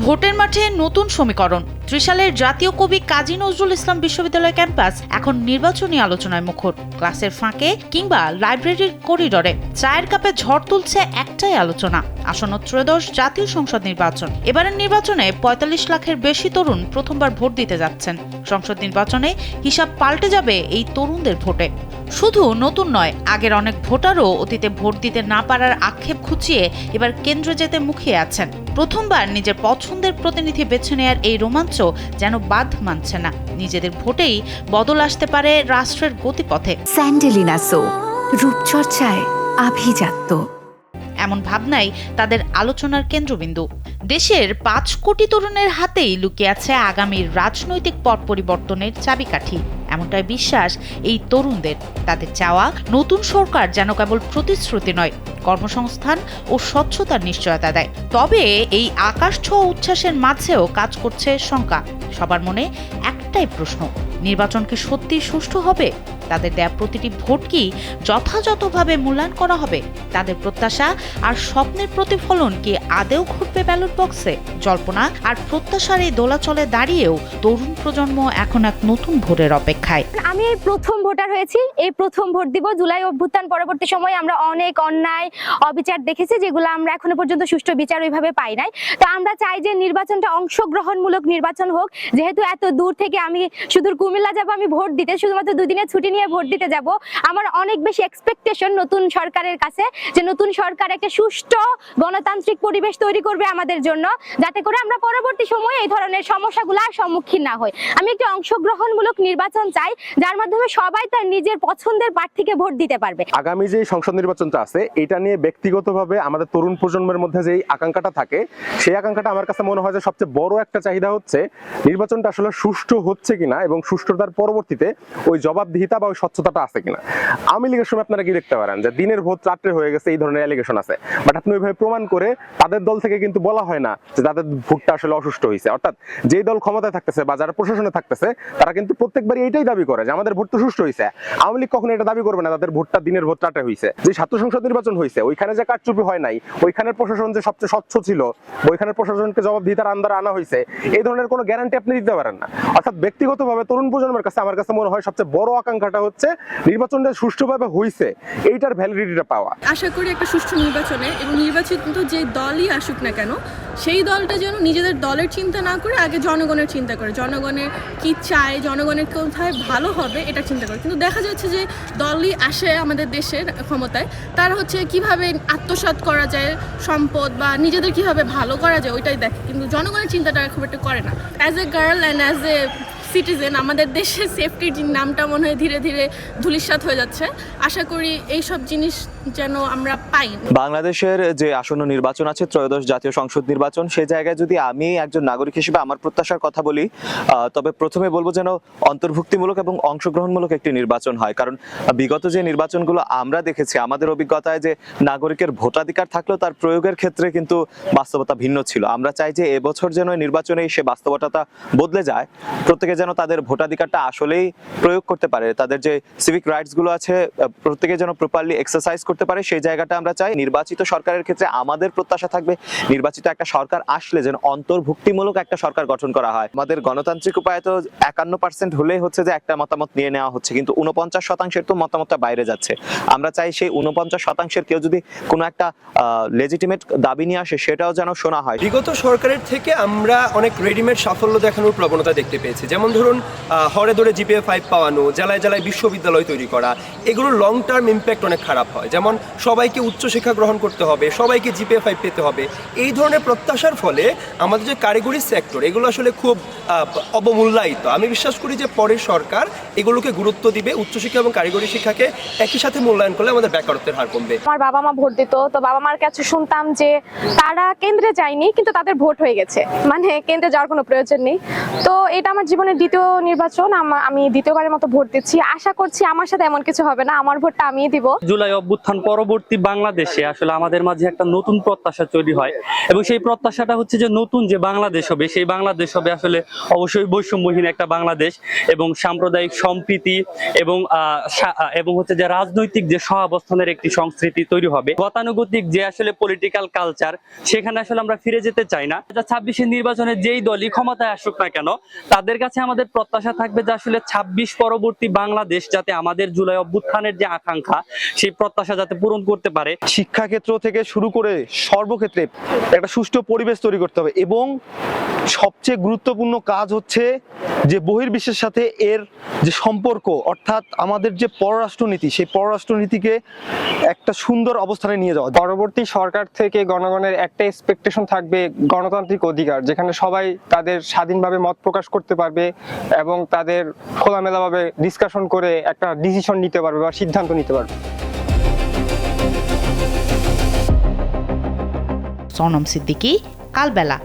ভোটের মাঠে নতুন সমীকরণ। ৩০ সালের জাতীয় কবি কাজী নজরুল ইসলাম বিশ্ববিদ্যালয় ক্যাম্পাস এখন নির্বাচনী আলোচনায় মুখর। ক্লাসের ফাঁকে কিংবা লাইব্রেরির করিডরে চায়ের কাপে ঝড় তুলছে একটাই আলোচনা, আসন্ন ত্রয়োদশ জাতীয় সংসদ নির্বাচন। এবারের নির্বাচনে ৪৫ লাখের বেশি তরুণ প্রথমবার ভোট দিতে যাচ্ছেন। সংসদ নির্বাচনে হিসাব পাল্টে যাবে এই তরুণদের ভোটে। শুধু নতুন নয়, আগের অনেক ভোটারও অতীতে ভোট দিতে না পারার আক্ষেপ খুঁচিয়ে এবার কেন্দ্রে যেতে মুখিয়ে আছেন। প্রথমবার নিজের পছন্দের প্রতিনিধি বেছে নেয়ার এই রোমাঞ্চ যেন বাদ মানছে না। নিজেদের ভোটেই বদল আসতে পারে রাষ্ট্রের গতিপথে। স্যান্ডেলিনা সো, রূপচর্চায় আভিজাত্য, এমন ভাবনাই তাদের আলোচনার কেন্দ্রবিন্দু। দেশের ৫ কোটি তরুণের হাতেই লুকিয়ে আছে আগামীর রাজনৈতিক পট পরিবর্তনের চাবিকাঠি, এমনটাই বিশ্বাস এই তরুণদের। তাদের চাওয়া নতুন সরকার যেন কেবল প্রতিশ্রুতি নয়, কর্মসংস্থান ও স্বচ্ছতার নিশ্চয়তা দেয়। তবে এই আকাশ ছোঁয়া উচ্ছ্বাসের মাঝেও কাজ করছে শঙ্কা। সবার মনে একটাই প্রশ্ন, নির্বাচন কি সত্যি সুষ্ঠু হবে? তাদের দেয়া প্রতিটি ভোট কি যথাযথভাবে মূল্যায়ন করা হবে? তাদের প্রত্যাশা আর স্বপ্নের প্রতিফলন কি আদেও ঘটবে ব্যালট বক্সে? জল্পনা আর প্রত্যাশার এই দোলাচলে দাঁড়িয়েও তরুণ প্রজন্ম এখন এক নতুন ভোটের অপেক্ষায়। আমি এই প্রথম ভোটার হয়েছি, এই প্রথম ভোট দিব। জুলাই অভ্যুত্থান পরবর্তী সময়ে আমরা অনেক অন্যায় অবিচার দেখেছি, যেগুলো আমরা এখনো পর্যন্ত সুষ্ঠু বিচার ওইভাবে পাই নাই। তো আমরা চাই যে নির্বাচনটা অংশগ্রহণমূলক নির্বাচন হোক। যেহেতু এত দূর থেকে আমি সুদূর কুমিল্লা যাব আমি ভোট দিতে, শুধুমাত্র 2 দিনের ছুটি নিয়ে ভোট দিতে যাব। আমার অনেক বেশি এক্সপেকটেশন নতুন সরকারের কাছে, যে নতুন সরকার একটা সুষ্ঠু গণতান্ত্রিক পরিবেশ তৈরি করবে আমাদের জন্য, যাতে করে আমরা পরবর্তী সময়ে এই ধরনের সমস্যাগুলোর সম্মুখীন না হই। আমি একটা অংশগ্রহণমূলক নির্বাচন চাই, যার মাধ্যমে সবাই তার নিজের পছন্দের প্রার্থীকে ভোট দিতে পারবে। আগামী যে সংসদ নির্বাচনটা আছে, এটা নিয়ে ব্যক্তিগতভাবে আমাদের তরুণ প্রজন্মের মধ্যে যে আকাঙ্ক্ষাটা থাকে, সেই আকাঙ্ক্ষাটা আমার কাছে মনে হয় যে সবচেয়ে বড় একটা চাহিদা হচ্ছে নির্বাচনটা আসলে সুষ্ঠু হচ্ছে কিনা এবং সুষ্ঠুতার পরবর্তীতে ওই জবাবদিহিতা বা ওই স্বচ্ছতাটা আছে কিনা। আওয়ামী লীগের সময় আপনারা কি দেখতে পারেন যে দিনের ভোট রাত্রে হয়ে গেছে, এই ধরনের অ্যালিগেশন আছে, বাট আপনি ওইভাবে প্রমাণ করে তাদের দল থেকে কিন্তু বলা হয় না যে তাদের ভোটটা আসলে অসুষ্ঠু হয়েছে। অর্থাৎ যেই দল ক্ষমতায় থাকতেছে বা যারা প্রশাসনে থাকতেছে, তারা কিন্তু প্রত্যেকবারই এইটাই দাবি করে যে আমাদের ভোট তো সুষ্ঠু হয়েছে। আওয়ামী লীগ কখনো এটা দাবি করবে না তাদের ভোটটা দিনের ভোট রাতে হয়েছে। যে ছাত্র সংসদ নির্বাচন হয়েছে, ওইখানে যে কারচুপি হয় নাই, ওইখানের প্রশাসন যে সবচেয়ে স্বচ্ছ ছিল, ওইখানের প্রশাসনকে জবাবদিহিতার আন্ডারে আনা হয়েছে, এই ধরনের কোনো গ্যারান্টি আপনি দিতে পারেন না। অর্থাৎ ব্যক্তিগতভাবে তরুণ প্রজন্মের কাছে আমার কাছে মনে হয় সবচেয়ে বড় আকাঙ্ক্ষাটা হচ্ছে নির্বাচনটা সুষ্ঠুভাবে হয়েছে, এইটার ভ্যালিডিটিটা পাওয়া। আশা করি একটা সুষ্ঠু নির্বাচনে এবং নির্বাচিত যে দলই আসুক না কেন, সেই দলটা যেন নিজেদের দলের চিন্তা না করে আগে জনগণের চিন্তা করে, জনগণের কি চায়, জনগণের কোথায় ভালো হবে এটা চিন্তা করে। কিন্তু দেখা যাচ্ছে যে দলই আসে আমাদের দেশের ক্ষমতায়, তারা হচ্ছে কিভাবে আত্মসাৎ করা যায় সম্পদ বা নিজেদের কিভাবে ভালো করা যায় ওইটাই দেখে, কিন্তু জনগণের চিন্তাটা খুব একটা করে না। As a girl and as a citizen আমাদের দেশে সেফটির নামটা মনে হয় ধীরে ধীরে ধূলিসাৎ হয়ে যাচ্ছে। আশা করি এইসব জিনিস যেন আমরা পাই। বাংলাদেশের যে আসন্ন নির্বাচন আছে, ত্রয়োদশ জাতীয় সংসদ নির্বাচন, সেই জায়গায় যদি আমি একজন নাগরিক হিসেবে আমার প্রত্যাশার কথা বলি, তবে প্রথমে বলবো যেন অন্তর্ভুক্তিমূলক এবং অংশগ্রহণমূলক একটি নির্বাচন হয়। কারণ বিগত যে নির্বাচনগুলো আমরা দেখেছি, আমাদের অভিজ্ঞতায় যে নাগরিকের ভোটাধিকার থাকলেও তার প্রয়োগের ক্ষেত্রে কিন্তু বাস্তবতা ভিন্ন ছিল। আমরা চাই যে এবছর যেন নির্বাচনে সে বাস্তবতা বদলে যায়, প্রত্যেকে যেন তাদের ভোটাধিকারটা আসলেই প্রয়োগ করতে পারে, তাদের যে সিভিক রাইটস গুলো আছে প্রত্যেকে যেন প্রপারলি এক্সারসাইজ করতে পারে, সেই জায়গাটা আমরা চাই। নির্বাচিত সরকারের ক্ষেত্রে আমাদের প্রত্যাশা থাকবে নির্বাচিত একটা সরকার আসলে যেন অন্তর্ভুক্তিমূলক একটা সরকার গঠন করা হয়। আমাদের গণতান্ত্রিক উপায়ে তো 51% হলেই হচ্ছে যে একটা মতামত নিয়ে নেওয়া হচ্ছে, কিন্তু 49% তো মতামতটা বাইরে যাচ্ছে। আমরা চাই সেই 49% কেউ যদি কোনো একটা লেজিটিমেট দাবি নিয়ে আসে, সেটাও যেন শোনা হয়। বিগত সরকারের থেকে আমরা অনেক রেডিমেড সাফল্য দেখানোর প্রবণতা দেখতে পেয়েছি। যেমন ধরুন হরে ধরে GPA 5 পাওয়ানো, জেলায় জেলায় বিশ্ববিদ্যালয় তৈরি করা, এগুলোর লং টার্ম ইম্প্যাক্ট অনেক খারাপ হয়। যেমন সবাইকে উচ্চশিক্ষা গ্রহণ করতে হবে, সবাইকে GPA 5 পেতে হবে, এই ধরনের প্রত্যাশার ফলে আমাদের যে কারিগরি সেক্টর, এগুলো আসলে খুব অবমূল্যায়িত। আমি বিশ্বাস করি যে পরের সরকার এগুলোকে গুরুত্ব দিবে, উচ্চশিক্ষা এবং কারিগরি শিক্ষাকে একই সাথে মূল্যায়ন করলে আমাদের বেকারত্বের হার কমবে। আমার বাবা মা ভোট দিত, তো বাবা মার কাছে শুনতাম যে তারা কেন্দ্রে যায়নি কিন্তু তাদের ভোট হয়ে গেছে, মানে কেন্দ্রে যাওয়ার কোনো প্রয়োজন নেই। তো এটা আমার জীবনের দ্বিতীয় নির্বাচন, আমি দ্বিতীয়বারের মতো ভোট দিচ্ছি। আশা করছি আমার সাথে এমন কিছু হবে না, আমার ভোটটা আমিই দিব। জুলাই অভ্যুত্থান অভ্যুত্থান পরবর্তী বাংলাদেশে আসলে আমাদের মাঝে একটা নতুন প্রত্যাশা তৈরি হয়, এবং সেই প্রত্যাশাটা হচ্ছে যে নতুন যে বাংলাদেশ হবে, সেই বাংলাদেশ হবে আসলে অবশ্যই বৈষম্যহীন একটা বাংলাদেশ, এবং সাম্প্রদায়িক সম্প্রীতি এবং হচ্ছে যে রাজনৈতিক যে সহাবস্থানের একটি সংস্কৃতি তৈরি হবে। গতানুগতিক যে আসলে পলিটিক্যাল কালচার, সেখানে আসলে আমরা ফিরে যেতে চাই না। 26 নির্বাচনে যেই দলই ক্ষমতায় আসুক না কেন, তাদের কাছে আমাদের প্রত্যাশা থাকবে যে আসলে 26 পরবর্তী বাংলাদেশ যাতে আমাদের জুলাই অভ্যুত্থানের যে আকাঙ্ক্ষা, সেই প্রত্যাশা যাতে পূরণ করতে পারে। শিক্ষাক্ষেত্র থেকে শুরু করে সর্বক্ষেত্রে একটা সুষ্ঠু পরিবেশ তৈরি করতে হবে, এবং সবচেয়ে গুরুত্বপূর্ণ কাজ হচ্ছে যে বহির্বিশ্বের সাথে এর যে সম্পর্ক, অর্থাৎ আমাদের যে পররাষ্ট্রনীতি, সেই পররাষ্ট্রনীতিকে একটা সুন্দর অবস্থানে নিয়ে যাওয়া। পরবর্তী সরকার থেকে গণগণের একটা এক্সপেকটেশন থাকবে গণতান্ত্রিক অধিকার, যেখানে সবাই তাদের স্বাধীনভাবে মত প্রকাশ করতে পারবে এবং তাদের খোলামেলাভাবে ডিসকাশন করে একটা ডিসিশন নিতে পারবে বা সিদ্ধান্ত নিতে পারবে। সোনম সিদ্দিকী, কালবেলা।